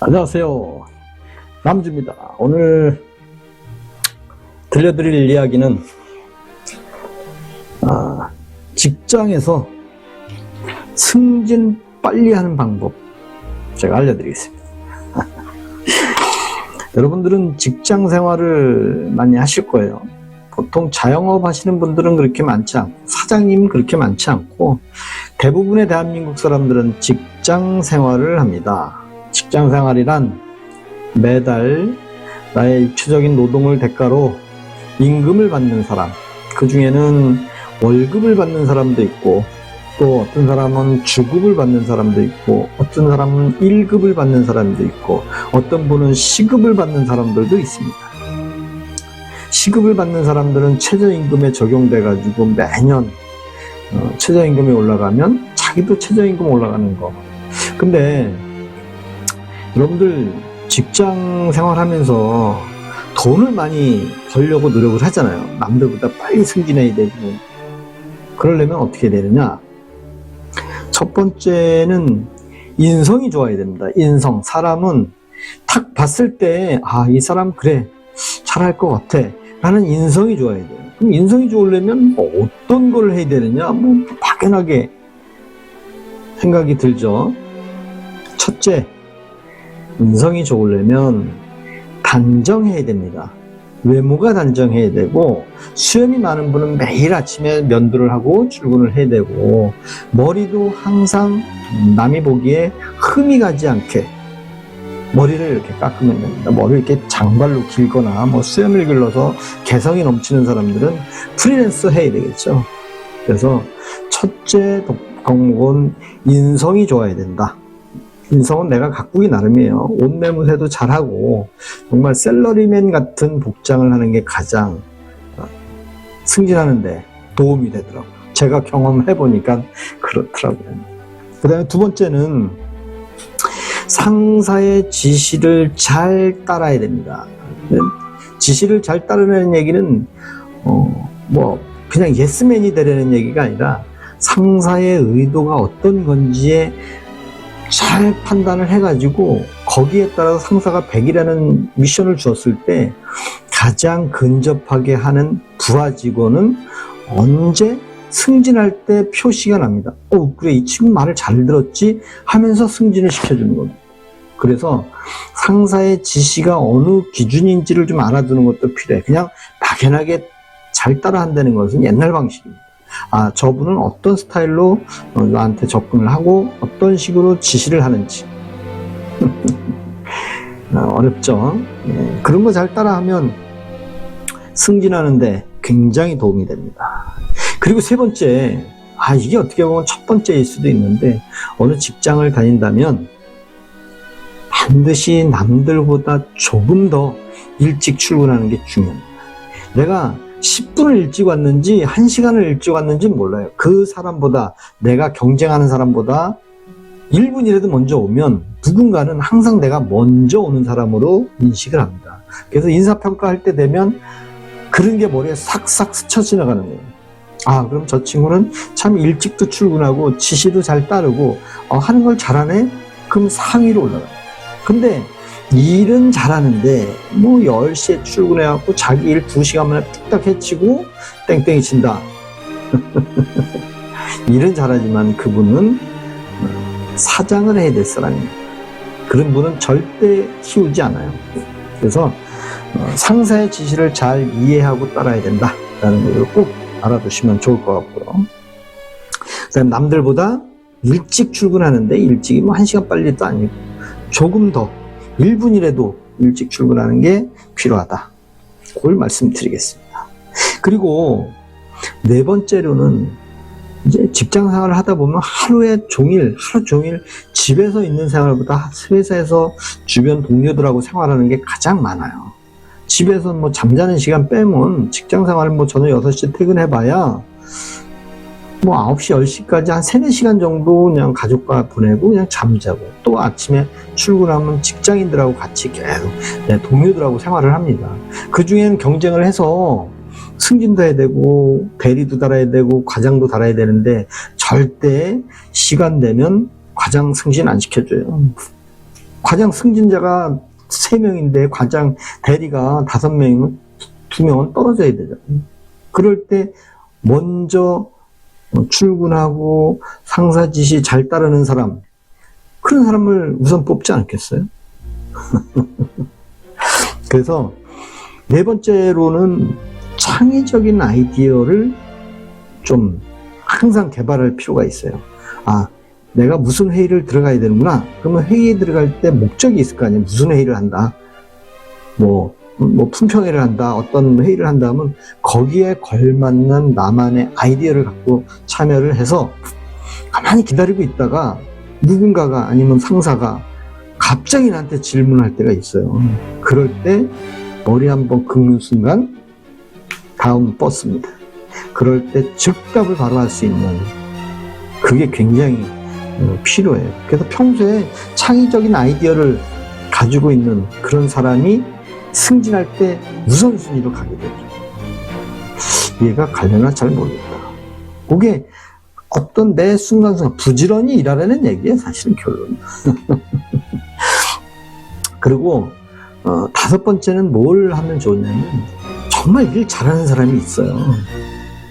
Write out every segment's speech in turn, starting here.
안녕하세요. 남주입니다. 오늘 들려드릴 이야기는 직장에서 승진 빨리 하는 방법 제가 알려드리겠습니다. 여러분들은 직장 생활을 많이 하실 거예요. 보통 자영업 하시는 분들은 그렇게 많지 않고 사장님 그렇게 많지 않고 대부분의 대한민국 사람들은 직장 생활을 합니다. 직장 생활이란 매달 나의 일체적인 노동을 대가로 임금을 받는 사람, 그 중에는 월급을 받는 사람도 있고 또 어떤 사람은 주급을 받는 사람도 있고 어떤 사람은 1급을 받는 사람도 있고 어떤 분은 시급을 받는 사람들도 있습니다. 시급을 받는 사람들은 최저임금에 적용돼 가지고 매년 최저임금이 올라가면 자기도 최저임금 올라가는 거. 근데 여러분들 직장 생활하면서 돈을 많이 벌려고 노력을 하잖아요. 남들보다 빨리 승진해야 되고. 그러려면 어떻게 되느냐? 첫 번째는 인성이 좋아야 됩니다. 인성. 사람은 딱 봤을 때 이 사람 그래 잘할 것 같아 라는 인성이 좋아야 돼요. 그럼 인성이 좋으려면 어떤 걸 해야 되느냐? 막연하게 생각이 들죠. 첫째, 인성이 좋으려면 단정해야 됩니다. 외모가 단정해야 되고 수염이 많은 분은 매일 아침에 면도를 하고 출근을 해야 되고 머리도 항상 남이 보기에 흠이 가지 않게 머리를 이렇게 깎으면 됩니다. 머리를 이렇게 장발로 길거나 수염을 길러서 개성이 넘치는 사람들은 프리랜서 해야 되겠죠. 그래서 첫째 덕목은 인성이 좋아야 된다. 인성은 내가 가꾸기 나름이에요. 옷 매무새도 잘하고 정말 샐러리맨 같은 복장을 하는 게 가장 승진하는데 도움이 되더라고요. 제가 경험해보니까 그렇더라고요. 그 다음에 두 번째는 상사의 지시를 잘 따라야 됩니다. 지시를 잘 따르는 얘기는 그냥 예스맨이 되려는 얘기가 아니라 상사의 의도가 어떤 건지에 잘 판단을 해가지고 거기에 따라서 상사가 100이라는 미션을 주었을 때 가장 근접하게 하는 부하 직원은 언제 승진할 때 표시가 납니다. 그래 이 친구 말을 잘 들었지 하면서 승진을 시켜주는 겁니다. 그래서 상사의 지시가 어느 기준인지를 좀 알아두는 것도 필요해. 그냥 막연하게 잘 따라한다는 것은 옛날 방식입니다. 저분은 어떤 스타일로 나한테 접근을 하고 어떤 식으로 지시를 하는지 어렵죠. 그런 거 잘 따라하면 승진하는데 굉장히 도움이 됩니다. 그리고 세 번째, 이게 어떻게 보면 첫 번째일 수도 있는데 어느 직장을 다닌다면 반드시 남들보다 조금 더 일찍 출근하는 게 중요합니다. 내가 10분을 일찍 왔는지 1시간을 일찍 왔는지 몰라요. 그 사람보다 내가 경쟁하는 사람보다 1분이라도 먼저 오면 누군가는 항상 내가 먼저 오는 사람으로 인식을 합니다. 그래서 인사평가할 때 되면 그런 게 머리에 싹싹 스쳐 지나가는 거예요. 그럼 저 친구는 참 일찍도 출근하고 지시도 잘 따르고 하는 걸 잘하네? 그럼 상위로 올라가요. 근데 일은 잘하는데 10시에 출근해갖고 자기 일 2시간 만에 뚝딱 해치고 땡땡이 친다. 일은 잘하지만 그분은 사장을 해야 될 사람입니다. 그런 분은 절대 키우지 않아요. 그래서 상사의 지시를 잘 이해하고 따라야 된다라는 것을 꼭 알아두시면 좋을 것 같고요. 그다음 남들보다 일찍 출근하는데 일찍이 1시간 빨리도 아니고 조금 더 1분이라도 일찍 출근하는 게 필요하다. 그걸 말씀드리겠습니다. 그리고 네 번째로는 이제 직장 생활을 하다 보면 하루 종일 집에서 있는 생활보다 회사에서 주변 동료들하고 생활하는 게 가장 많아요. 집에서 잠자는 시간 빼면 직장 생활을 저녁 6시에 퇴근해봐야 9시, 10시까지 한 3, 4시간 정도 그냥 가족과 보내고 그냥 잠자고 또 아침에 출근하면 직장인들하고 같이 계속 동료들하고 생활을 합니다. 그 중에는 경쟁을 해서 승진도 해야 되고 대리도 달아야 되고 과장도 달아야 되는데 절대 시간 되면 과장 승진 안 시켜줘요. 과장 승진자가 3명인데 과장 대리가 5명이면 2명은 떨어져야 되잖아요. 그럴 때 먼저 출근하고 상사 지시 잘 따르는 사람, 그런 사람을 우선 뽑지 않겠어요? 그래서 4번째로는 창의적인 아이디어를 좀 항상 개발할 필요가 있어요. 아, 내가 무슨 회의를 들어가야 되는구나. 그러면 회의에 들어갈 때 목적이 있을 거 아니에요. 무슨 회의를 한다. 뭐 품평회를 한다. 어떤 회의를 한다 하면 거기에 걸맞는 나만의 아이디어를 갖고 참여를 해서 가만히 기다리고 있다가 누군가가 아니면 상사가 갑자기 나한테 질문할 때가 있어요. 그럴 때 머리 한번 긁는 순간 다음 버스입니다. 그럴 때 즉답을 바로 할 수 있는, 그게 굉장히 필요해요. 그래서 평소에 창의적인 아이디어를 가지고 있는 그런 사람이 승진할 때 우선순위로 가게 되죠. 이해가 가려나 잘 모르겠다. 그게 어떤 내 순간순간 부지런히 일하라는 얘기예요, 사실은 결론. 그리고 5번째는 뭘 하면 좋냐면, 정말 일 잘하는 사람이 있어요,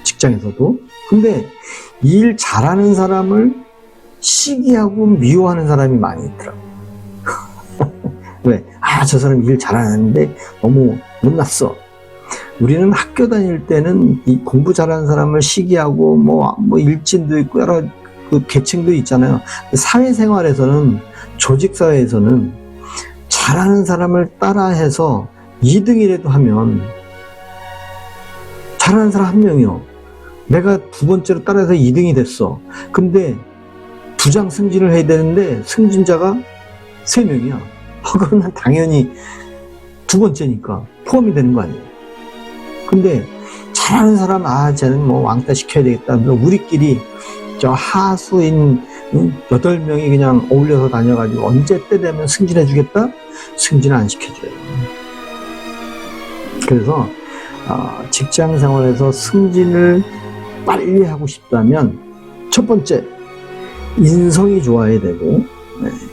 직장에서도. 근데 일 잘하는 사람을 시기하고 미워하는 사람이 많이 있더라고요. 왜? 아, 저 사람 일 잘하는데 너무 못났어. 우리는 학교 다닐 때는 이 공부 잘하는 사람을 시기하고 뭐 일진도 있고 여러 그 계층도 있잖아요. 사회생활에서는, 조직사회에서는 잘하는 사람을 따라해서 2등이라도 하면, 잘하는 사람 1명이요. 내가 2번째로 따라해서 2등이 됐어. 근데 부장 승진을 해야 되는데 승진자가 3명이야. 그러면 당연히 2번째니까 포함이 되는 거 아니에요. 근데 잘하는 사람, 아, 쟤는 뭐 왕따 시켜야 되겠다. 우리끼리 저 하수인 8명이 그냥 어울려서 다녀가지고 언제 때 되면 승진해 주겠다? 승진 안 시켜줘요. 그래서 직장 생활에서 승진을 빨리 하고 싶다면, 첫 번째, 인성이 좋아야 되고,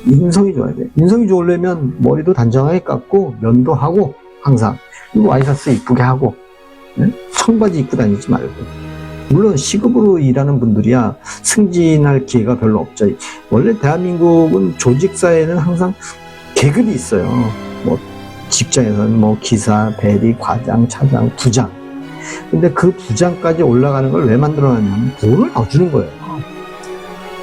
인성이 좋아야 돼. 인성이 좋으려면 머리도 단정하게 깎고, 면도 하고, 항상. 그리고 와이셔츠 이쁘게 하고, 청바지 입고 다니지 말고. 물론 시급으로 일하는 분들이야 승진할 기회가 별로 없죠. 원래 대한민국은 조직사회는 항상 계급이 있어요. 뭐 직장에서는 뭐 기사, 대리, 과장, 차장, 부장. 근데 그 부장까지 올라가는 걸 왜 만들어놨냐면 돈을 더 주는 거예요.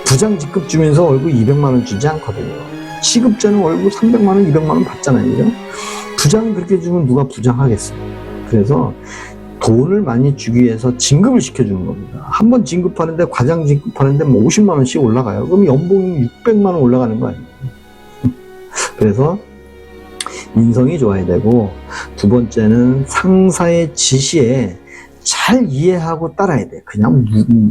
부장 직급 주면서 월급 200만 원 주지 않거든요. 시급자는 월급 300만 원, 200만 원 받잖아요. 부장 그렇게 주면 누가 부장하겠어요. 그래서 돈을 많이 주기 위해서 진급을 시켜주는 겁니다. 한 번 진급하는데, 과장 진급하는데 뭐 50만 원씩 올라가요. 그럼 연봉이 600만 원 올라가는 거 아니에요. 그래서 인성이 좋아야 되고, 2번째는 상사의 지시에 잘 이해하고 따라야 돼. 그냥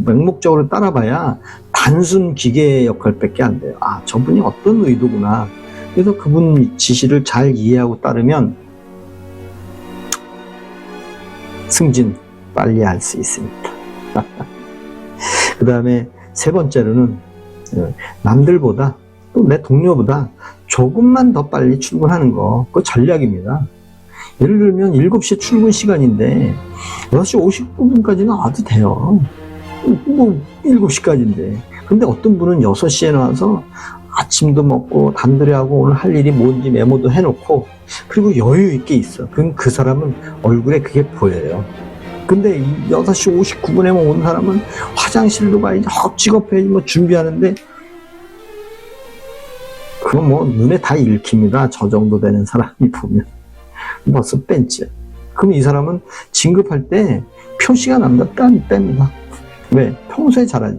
맹목적으로 따라봐야 단순 기계 역할밖에 안 돼요. 아, 저분이 어떤 의도구나. 그래서 그분 지시를 잘 이해하고 따르면 승진 빨리 할 수 있습니다. 그 다음에 3번째로는 남들보다, 또 내 동료보다 조금만 더 빨리 출근하는 거, 그거 전략입니다. 예를 들면 7시 출근 시간인데 6시 59분까지는 와도 돼요. 뭐 7시까지인데. 근데 어떤 분은 6시에 나와서 아침도 먹고 단도리하고 오늘 할 일이 뭔지 메모도 해놓고, 그리고 여유 있게 있어. 그럼 그 사람은 얼굴에 그게 보여요. 근데 6시 59분에 온 사람은 화장실도 가야지, 헛직업해야지, 뭐 준비하는데, 그건 뭐 눈에 다 읽힙니다. 저 정도 되는 사람이 보면. 벌써 뺀지. 그럼 이 사람은 진급할 때 표시가 납니다. 뺍니다. 왜? 평소에 잘하지.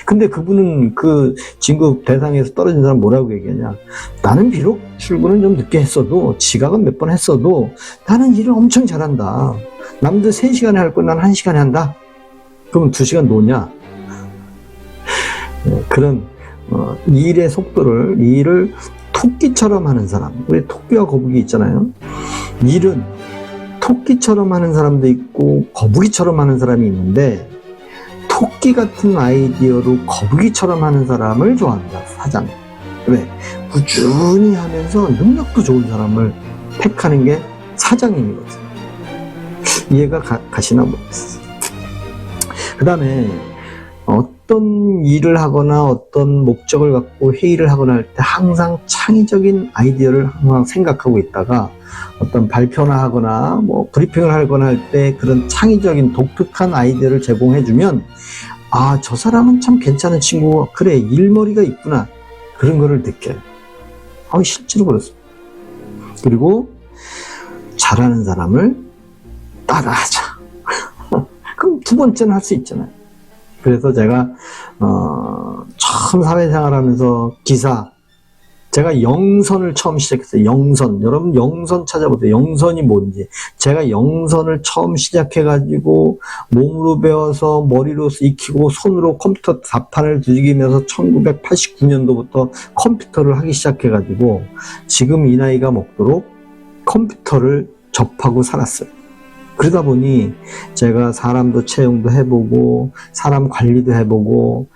근데 그분은 그 진급 대상에서 떨어진 사람 뭐라고 얘기하냐. 나는 비록 출근은 좀 늦게 했어도, 지각은 몇 번 했어도 나는 일을 엄청 잘한다. 남들 3시간에 할 걸 난 1시간에 한다. 그러면 2시간 노냐? 그런 일의 속도를, 일을 토끼처럼 하는 사람. 우리 토끼와 거북이 있잖아요. 일은 토끼처럼 하는 사람도 있고 거북이처럼 하는 사람이 있는데, 토끼 같은 아이디어로 거북이처럼 하는 사람을 좋아합니다, 사장. 왜? 꾸준히 하면서 능력도 좋은 사람을 택하는 게 사장님이거든요. 이해가 가시나 모르겠어요. 그 다음에 어떤 일을 하거나 어떤 목적을 갖고 회의를 하거나 할 때 항상 창의적인 아이디어를 항상 생각하고 있다가 어떤 발표나 하거나 뭐 브리핑을 하거나 할 때 그런 창의적인 독특한 아이디어를 제공해주면 아, 저 사람은 참 괜찮은 친구고 그래, 일머리가 있구나, 그런 거를 느껴요. 실제로 그렇습니다. 그리고 잘하는 사람을 따라하자. 그럼 두 번째는 할 수 있잖아요. 그래서 제가 처음 사회생활 하면서 제가 영선을 처음 시작했어요. 영선. 여러분 영선 찾아보세요. 영선이 뭔지. 제가 영선을 처음 시작해가지고 몸으로 배워서 머리로 익히고 손으로 컴퓨터 답판을 뒤지면서 1989년도부터 컴퓨터를 하기 시작해가지고 지금 이 나이가 먹도록 컴퓨터를 접하고 살았어요. 그러다 보니 제가 사람도 채용도 해보고 사람 관리도 해보고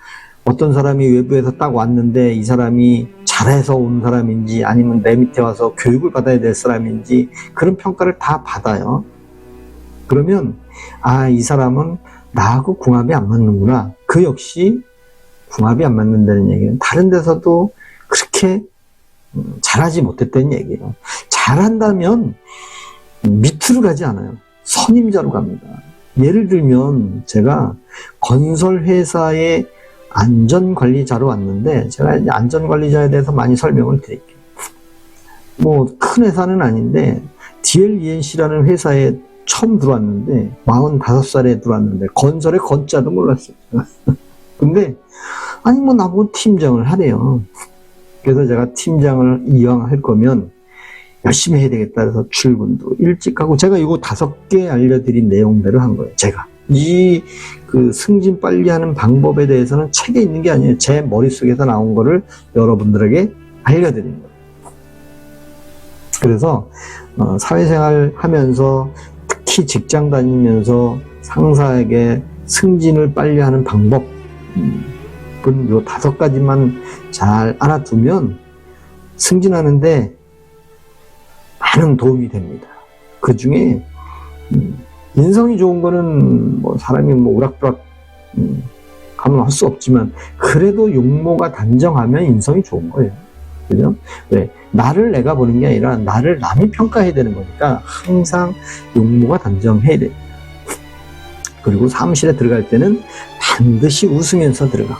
어떤 사람이 외부에서 딱 왔는데 이 사람이 잘해서 온 사람인지 아니면 내 밑에 와서 교육을 받아야 될 사람인지 그런 평가를 다 받아요. 그러면 아, 이 사람은 나하고 궁합이 안 맞는구나. 그 역시 궁합이 안 맞는다는 얘기는 다른 데서도 그렇게 잘하지 못했다는 얘기예요. 잘한다면 밑으로 가지 않아요. 선임자로 갑니다. 예를 들면 제가 건설회사의 안전관리자로 왔는데 제가 이제 안전관리자에 대해서 많이 설명을 드릴게요. 뭐 큰 회사는 아닌데 DLENC라는 회사에 처음 들어왔는데 45살에 들어왔는데 건설의 건자도 몰랐어요. 근데 아니 뭐 나보고 팀장을 하래요. 그래서 제가 팀장을 이왕 할 거면 열심히 해야 되겠다 해서 출근도 일찍 하고 제가 이거 5개 알려드린 내용대로 한 거예요. 제가 그 승진 빨리 하는 방법에 대해서는 책에 있는 게 아니에요. 제 머릿속에서 나온 거를 여러분들에게 알려드린 거예요. 그래서 사회생활 하면서 특히 직장 다니면서 상사에게 승진을 빨리 하는 방법 요 5가지만 잘 알아두면 승진하는데 많은 도움이 됩니다. 그 중에 인성이 좋은 거는 뭐 사람이 뭐 우락부락 하면 할 수 없지만 그래도 용모가 단정하면 인성이 좋은 거예요. 그죠? 왜? 나를 내가 보는 게 아니라 나를 남이 평가해야 되는 거니까 항상 용모가 단정해야 돼요. 그리고 사무실에 들어갈 때는 반드시 웃으면서 들어가.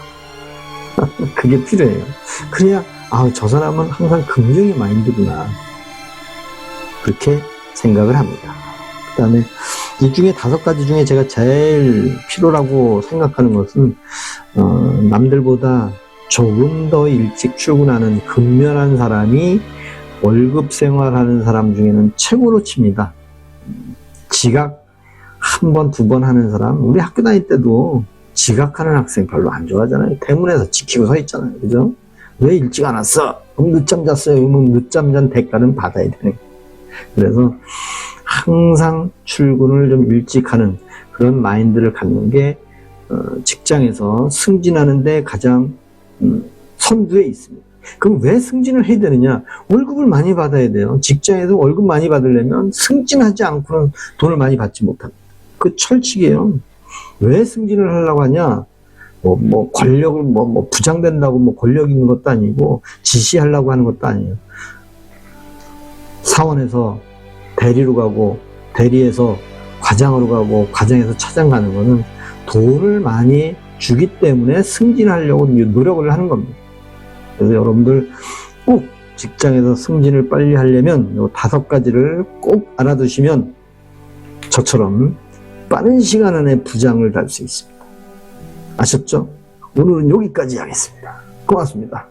그게 필요해요. 그래야 저 사람은 항상 긍정의 마인드구나, 그렇게 생각을 합니다. 그 다음에 이 중에 5가지 중에 제가 제일 필요라고 생각하는 것은 남들보다 조금 더 일찍 출근하는 근면한 사람이 월급 생활하는 사람 중에는 최고로 칩니다. 지각 1번, 2번 하는 사람, 우리 학교 다닐 때도 지각하는 학생 별로 안 좋아하잖아요. 대문에서 지키고 서 있잖아요. 그죠? 왜 일찍 안 왔어? 그럼 늦잠 잤어요. 그러면 늦잠 잔 대가는 받아야 되는 거예요. 그래서 항상 출근을 좀 일찍 하는 그런 마인드를 갖는 게 직장에서 승진하는데 가장 선두에 있습니다. 그럼 왜 승진을 해야 되느냐? 월급을 많이 받아야 돼요. 직장에서 월급 많이 받으려면 승진하지 않고는 돈을 많이 받지 못합니다. 그 철칙이에요. 왜 승진을 하려고 하냐? 뭐 권력을 뭐 부장된다고 뭐 권력 있는 것도 아니고 지시하려고 하는 것도 아니에요. 사원에서 대리로 가고 대리에서 과장으로 가고 과장에서 차장 가는 거는 돈을 많이 주기 때문에 승진하려고 노력을 하는 겁니다. 그래서 여러분들 꼭 직장에서 승진을 빨리 하려면 이 5가지를 꼭 알아두시면 저처럼 빠른 시간 안에 부장을 달 수 있습니다. 아셨죠? 오늘은 여기까지 하겠습니다. 고맙습니다.